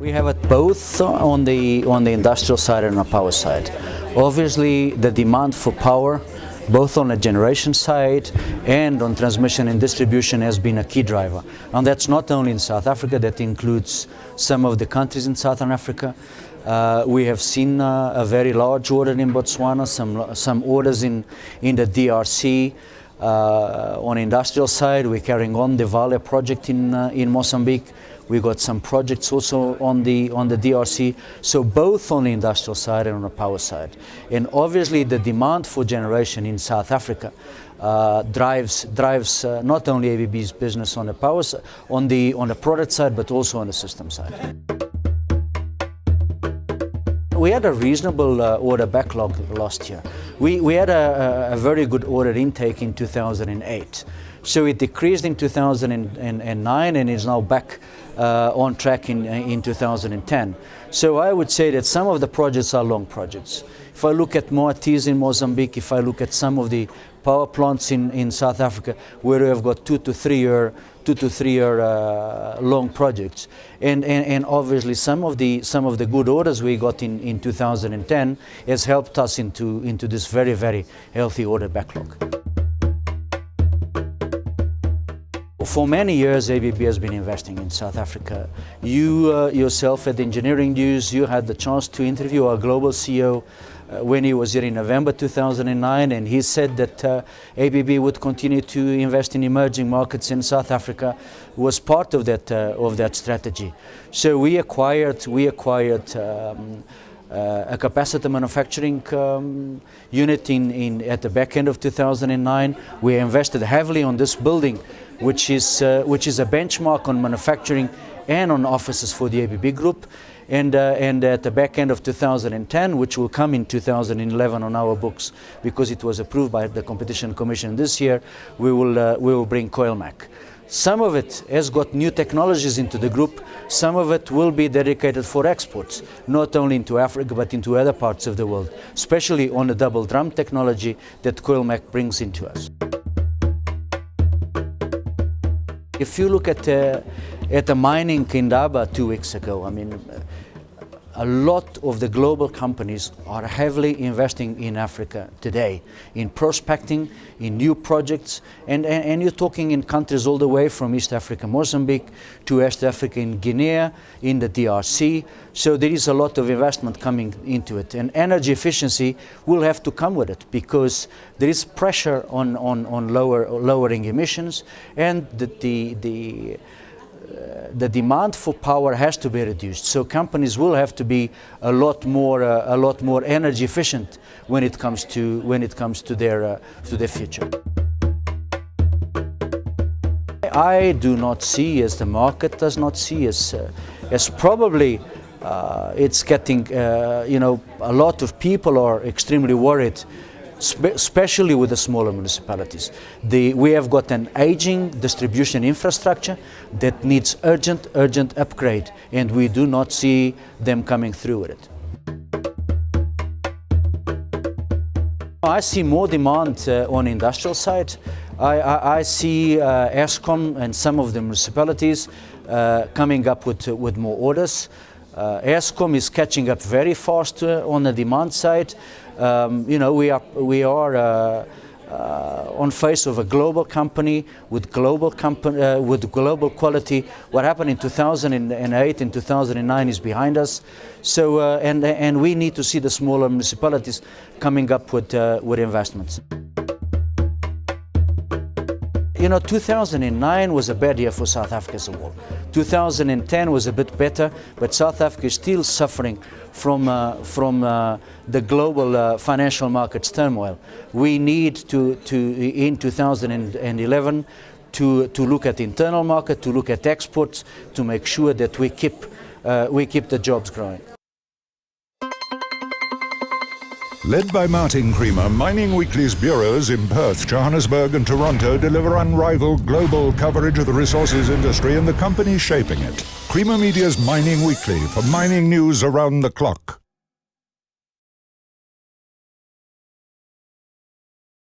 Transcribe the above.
We have it both on the industrial side and on the power side. Obviously, the demand for power, both on the generation side and on transmission and distribution, has been a key driver. And that's not only in South Africa, that includes some of the countries in Southern Africa. We have seen a very large order in Botswana, some orders in the DRC. On the industrial side, we're carrying on the Vale project in Mozambique. We got some projects also on the DRC, so both on the industrial side and on the power side. And obviously the demand for generation in South Africa drives not only ABB's business on the power side, on the product side, but also on the system side. We had a reasonable order backlog last year. We had a very good order intake in 2008. So it decreased in 2009 and is now back on track in 2010. So I would say that some of the projects are long projects. If I look at Moatize in Mozambique, if I look at some of the power plants in South Africa, where we have got 2 to 3 year long projects, and obviously some of the good orders we got in 2010 has helped us into this very, very healthy order backlog. For many years, ABB has been investing in South Africa. You yourself at Engineering News, you had the chance to interview our global CEO when he was here in November 2009, and he said that ABB would continue to invest in emerging markets in South Africa. Was part of that strategy. So we acquired a capacitor manufacturing unit at the back end of 2009. We invested heavily on this building, which is a benchmark on manufacturing and on offices for the ABB Group. And at the back end of 2010, which will come in 2011 on our books, because it was approved by the Competition Commission this year, we will bring Coilmac. Some of it has got new technologies into the group. Some of it will be dedicated for exports, not only into Africa, but into other parts of the world, especially on the double drum technology that Coilmac brings into us. If you look at the mining in Indaba 2 weeks ago, I mean, a lot of the global companies are heavily investing in Africa today, in prospecting, in new projects, and you're talking in countries all the way from East Africa, Mozambique, to West Africa, in Guinea, in the DRC. So there is a lot of investment coming into it, and energy efficiency will have to come with it, because there is pressure on lowering emissions, and the demand for power has to be reduced. So companies will have to be a lot more energy efficient when it comes to their future. I do not see, as the market does not see, as probably it's getting, a lot of people are extremely worried, especially with the smaller municipalities. We have got an aging distribution infrastructure that needs urgent upgrade, and we do not see them coming through with it. I see more demand on the industrial side. I see Eskom and some of the municipalities coming up with more orders. Eskom is catching up very fast on the demand side. We are on face of a global company with global quality. What happened in 2008 and 2009 is behind us. So and we need to see the smaller municipalities coming up with investments. 2009 was a bad year for South Africa as a whole. 2010 was a bit better, but South Africa is still suffering from the global financial markets turmoil. We need to in 2011 to look at the internal market, to look at exports, to make sure that we keep the jobs growing. Led by Martin Creamer, Mining Weekly's bureaus in Perth, Johannesburg and Toronto deliver unrivaled global coverage of the resources industry and the companies shaping it. Creamer Media's Mining Weekly, for mining news around the clock.